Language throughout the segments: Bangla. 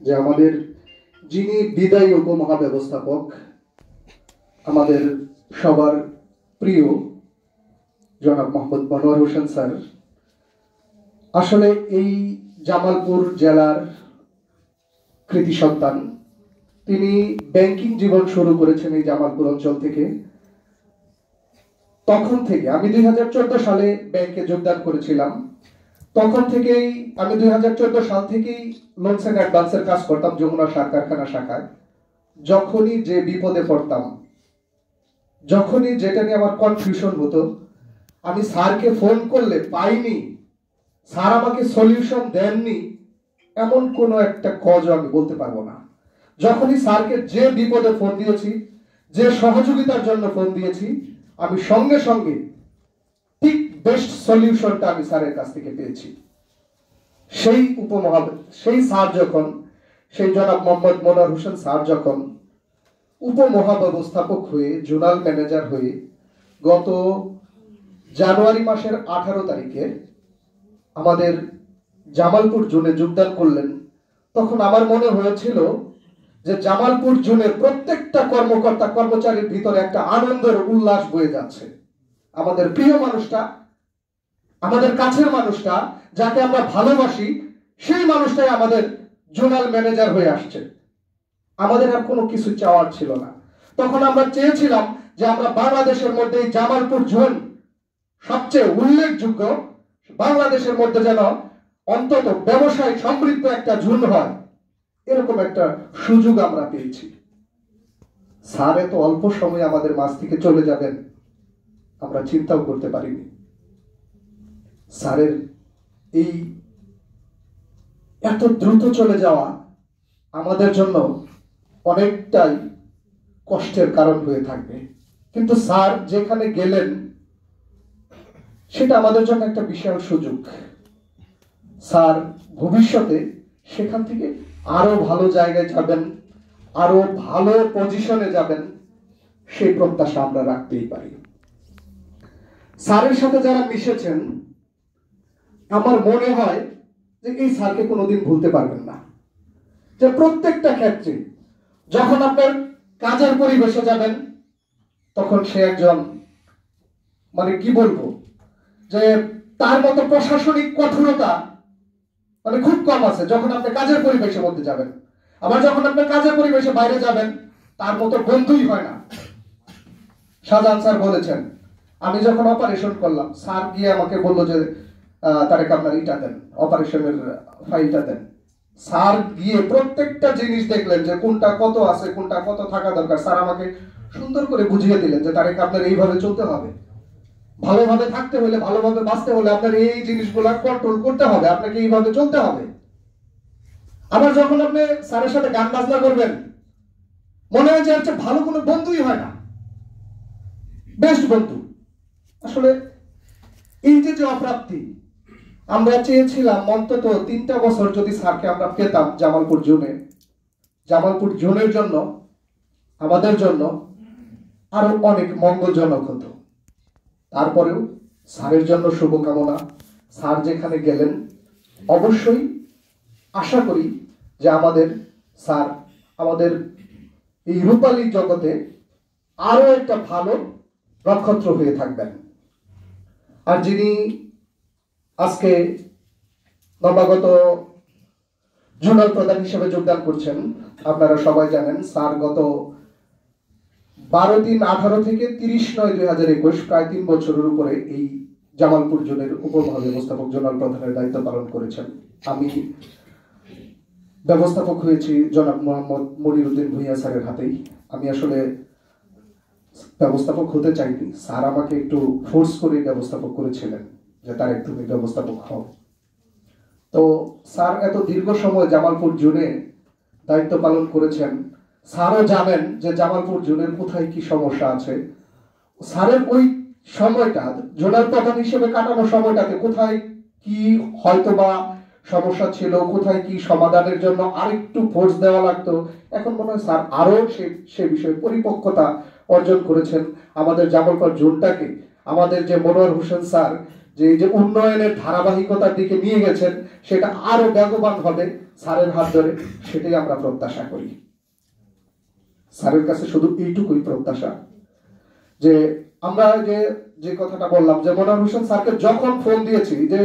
যে আমাদের যিনি বিদায়ী উপমহাব্যবস্থাপক, আমাদের সবার প্রিয় জনাব মোহাম্মদ মনোয়ার হোসেন স্যার, আসলে এই জামালপুর জেলার কৃতি সন্তান। তিনি ব্যাংকিং জীবন শুরু করেছেন এই জামালপুর অঞ্চল থেকে। তখন থেকে আমি 2014 সালে ব্যাংকে যোগদান করেছিলাম। তখন থেকেই আমি 2014 সাল থেকেই লোনস এন্ড অ্যাডভান্সের কাজ করতাম যমুনা সার কারখানা শাখায়। যখনই যে বিপদে পড়তাম, যখনই যেটা নিয়ে আমার কনফিউশন হতো, আমি স্যারকে ফোন করলে পাইনি, স্যার আমাকে সলিউশন দেননি, এমন কোনো একটা কজও আমি বলতে পারবো না। যখনই স্যারকে যে বিপদে ফোন দিয়েছি, যে সহযোগিতার জন্য ফোন দিয়েছি, আমি সঙ্গে সঙ্গে ঠিক বেস্ট সলিউশনটা আমি স্যারের কাছ থেকে পেয়েছি। সেই স্যার যখন, সেই জনাব মোহাম্মদ মনোয়ার হোসেন স্যার যখন উপমহাব্যবস্থাপক হয়ে, জোনাল ম্যানেজার হয়ে গত জানুয়ারি মাসের 18 তারিখে আমাদের জামালপুর জোনে যোগদান করলেন, তখন আমার মনে হয়েছিল যে জামালপুর জোনের প্রত্যেকটা কর্মকর্তা কর্মচারীর ভিতরে একটা আনন্দের উল্লাস বয়ে যাচ্ছে। আমাদের প্রিয় মানুষটা, আমাদের কাছের মানুষটা, যাকে আমরা ভালোবাসি, সেই মানুষটাই আমাদের জোনাল ম্যানেজার হয়ে আসছে। আমাদের আর কোনো কিছু চাওয়ার ছিল না। তখন আমরা চেয়েছিলাম যে আমরা বাংলাদেশের মধ্যে জামালপুর জোন সবচেয়ে উল্লেখযোগ্য, বাংলাদেশের মধ্যে যেন অন্তত ব্যবসায় সমৃদ্ধ একটা জোন হয়, এরকম একটা সুযোগ আমরা পেয়েছি। স্যার এত অল্প সময়ে আমাদের মাঝ থেকে চলে যাবেন আমরা চিন্তাও করতে পারিনি। স্যারের এই এত দ্রুত চলে যাওয়া আমাদের জন্য অনেকটাই কষ্টের কারণ হয়ে থাকবে, কিন্তু স্যার যেখানে গেলেন সেটা আমাদের জন্য একটা বিশাল সুযোগ। স্যার ভবিষ্যতে সেখান থেকে আরো ভালো জায়গায় যাবেন, আরো ভালো পজিশনে যাবেন, সেই প্রত্যাশা আমরা রাখতেই পারি। স্যারের সাথে যারা মিশেছেন, আমার মনে হয় যে এই স্যারকে কোনোদিন ভুলতে পারবেন না। যে প্রত্যেকটা ক্ষেত্রে যখন আপনার কাজের পরিবেশে যাবেন, তখন সে একজন, মানে কি বলবো, যে তার মতো প্রশাসনিক কঠোরতা মানে খুব কম আছে যখন আপনি কাজের পরিবেশের মধ্যে যাবেন। আবার যখন আপনি কাজের পরিবেশে বাইরে যাবেন, তার মতো বন্ধুই হয় না। শাহজাহান স্যার বলেছেন, আমি যখন অপারেশন করলাম, স্যার গিয়ে আমাকে বললো যে তারেক আপনার ইটা দেন, অপারেশনের ফাইলটা দেন। স্যার গিয়ে প্রত্যেকটা জিনিস দেখলেন যে কোনটা কত আছে, কোনটা কত থাকা দরকার। স্যার আমাকে সুন্দর করে বুঝিয়ে দিলেন যে তারেক আপনার এইভাবে চলতে হবে, ভালোভাবে থাকতে হলে, ভালোভাবে বাঁচতে হলে আপনার এই জিনিসগুলা কন্ট্রোল করতে হবে, আপনাকে এইভাবে চলতে হবে। আবার যখন আপনি স্যারের সাথে গান বাজনা করবেন, মনে হয় যে হচ্ছে ভালো কোনো বন্ধুই হয় না, বেস্ট বন্ধু। আসলে এই যে অপ্রাপ্তি, আমরা চেয়েছিলাম অন্তত 3টা বছর যদি স্যারকে আমরা পেতাম জামালপুর জোনে, জামালপুর জোনের জন্য, আমাদের জন্য আরো অনেক মঙ্গলজনক হতো। তারপরেও স্যারের জন্য শুভকামনা। স্যার যেখানে গেলেন, অবশ্যই আশা করি যে আমাদের স্যার আমাদের এই রূপালী জগতে আরো একটা ভালো নক্ষত্র হয়ে থাকবেন। আর যিনি আজকে নবাগত জোনাল প্রধান হিসেবে যোগদান করছেন, আপনারা সবাই জানেন স্যার গত 12/3/18 থেকে 30/9/2021 প্রায় 3 বছরের উপরে এই জামালপুর জোনের উপমহাব্যবস্থাপক জোনাল প্রধানের দায়িত্ব পালন করেছেন। আমি ব্যবস্থাপক হয়েছি জনাব মোহাম্মদ মনিরুদ্দিন ভূঁইয়া স্যারের হাতেই। আমি আসলে ব্যবস্থাপক হতে চাইনি, স্যার আমাকে একটু ফোর্স করে ব্যবস্থাপক করেছিলেন যে তার একটু ব্যবস্থাপক হও। তো স্যার এত দীর্ঘ সময় জামালপুর জোনে দায়িত্ব পালন করেছেন। স্যারও জানেন যে জামালপুর জোনের কোথায় কি সমস্যা আছে। স্যারের ওই সময়টা জোনাল প্রধান হিসেবে কাটানো সময়টাতে কোথায় কি হয়তোবা সমস্যা ছিল, কোথায় কি সমাধানের জন্য আরেকটু ফোর্স দেওয়া লাগতো, এখন মনে হয় স্যার আরো সে বিষয়ে পরিপক্কতা অর্জন করেছেন। আমাদের জামালপুর জোনটাকে আমাদের যে মনোয়ার হোসেন স্যার যে উন্নয়নের ধারাবাহিকতার দিকে নিয়ে গেছেন, সেটা আরো বেগবান হবে। স্যারের হাত ধরে, সেটাই আমরা প্রত্যাশা করি। স্যারের কাছে শুধু এইটুকুই প্রত্যাশা যে আমরা যে কথাটা বললাম যে মনোয়ার হোসেন স্যারকে যখন ফোন দিয়েছি, যে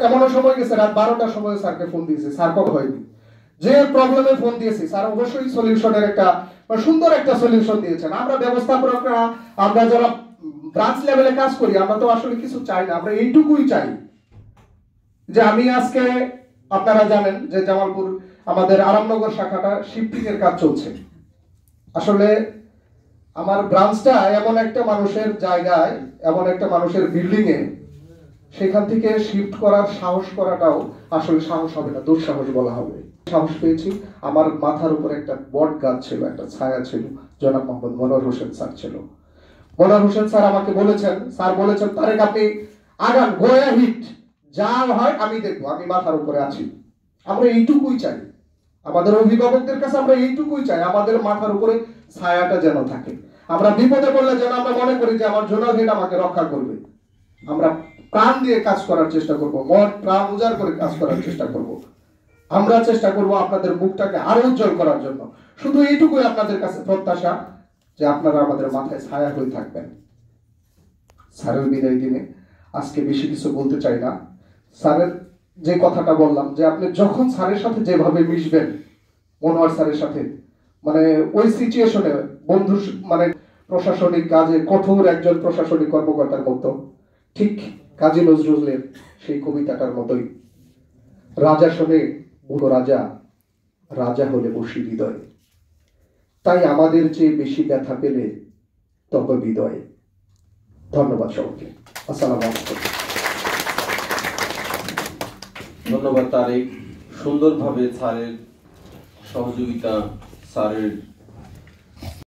এমনও সময় গেছে রাত 12টার সময় স্যারকে ফোন দিয়েছি, স্যার কখন হয়নি, যে প্রবলেমে ফোন দিয়েছি স্যার অবশ্যই সলিউশনের একটা সুন্দর একটা সলিউশন দিয়েছেন। আমরা ব্যবস্থাপকরা, আমরা যারা ব্রাঞ্চ লেভেলে কাজ করি, আমরা তো আসলে কিছু চাই না, আমরা এইটুকুই চাই যে আমি আজকে, আপনারা জানেন যে জামালপুর আমাদের আরামনগর শাখাটা শিফটিং এর কাজ চলছে। আসলে আমার ব্রাঞ্চটা এমন একটা মানুষের জায়গায়, এমন একটা মানুষের বিল্ডিং এ, সেখান থেকে শিফট করার সাহস করাটাও আসলে সাহস হবে না, দুঃসাহস বলা হবে। সাহস পেয়েছি, আমার মাথার উপর একটা বট গাছ ছিল, একটা ছায়া ছিল, জনাব মোহাম্মদ মনোয়ার হোসেন স্যার ছিল। মনোয়ার হোসেন স্যার আমাকে বলেছেন, স্যার বলেছেন তারেক আপনি আগান, গোয়া হিট, যা হয় আমি দেখবো, আমি মাথার উপরে আছি। আমরা এইটুকুই চাই, আমাদের অভিভাবকদের কাছে আমরা এইটুকুই চাই, আমাদের মাথার উপরে ছায়াটা যেন থাকে। আমরা বিপদে পড়লে যেন আমরা মনে করি যে আমার জোনাল হেড আমাকে রক্ষা করবে। আমরা প্রাণ দিয়ে কাজ করার চেষ্টা করব, মন প্রাণ উজাড় করে কাজ করার চেষ্টা করব। আমরা চেষ্টা করব আপনাদের মুখটাকে আরো উজ্জ্বল করার জন্য। শুধু এইটুকুই আপনাদের কাছে প্রত্যাশা যে আপনারা আমাদের মাথায় ছায়া হয়ে থাকবেন। স্যারের বিদায় দিনে আজকে বেশি কিছু বলতে চাই না। স্যারের যে কথাটা বললাম যে আপনি যখন স্যারের সাথে যেভাবে মিশবেন, মনোয়ার স্যারের সাথে, মানে ওই সিচুয়েশনে বন্ধু, মানে প্রশাসনিক কাজে কঠোর একজন প্রশাসনিক কর্মকর্তার মতো, ঠিক কাজী নজরুলের সেই কবিতাটার মতোই, রাজা শোনে বুড়ো রাজা, রাজা হলে বসি হৃদয়, তাই আমাদের চেয়ে বেশি ব্যথা পেলে তবে হৃদয়ে। ধন্যবাদ সবাইকে। আসসালামু আলাইকুম। ধন্যবাদ তারেক। সুন্দরভাবে স্যারের সহযোগিতা, স্যারের